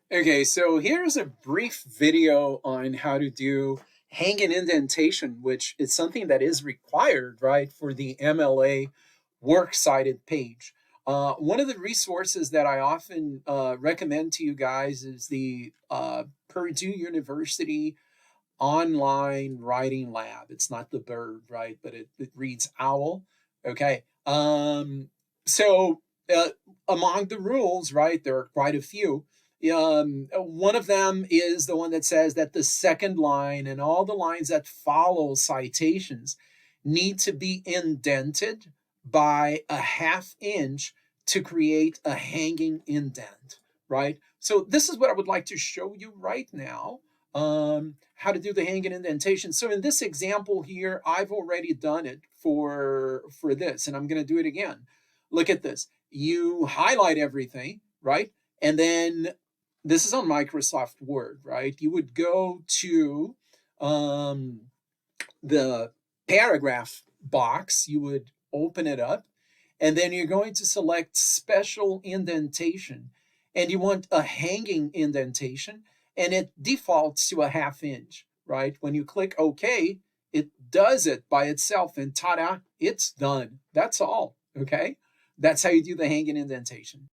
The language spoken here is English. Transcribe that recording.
Okay, so here's a brief video on how to do hanging indentation, which is something that is required, right, for the MLA works cited page. One of the resources that I often recommend to you guys is the Purdue University online writing lab. It's not the bird, right, but it reads owl. Okay. So among the rules, right, there are quite a few. One of them is the one that says that the second line and all the lines that follow citations need to be indented by a half inch to create a hanging indent, right? So this is what I would like to show you right now, how to do the hanging indentation. So in this example here, I've already done it for this, and I'm going to do it again. Look at this. You highlight everything, right? And then this is on Microsoft Word, right? You would go to the paragraph box, you would open it up, and then you're going to select special indentation, and you want a hanging indentation, and it defaults to a half inch, right? When you click OK, it does it by itself, and ta-da, it's done. That's all, okay? That's how you do the hanging indentation.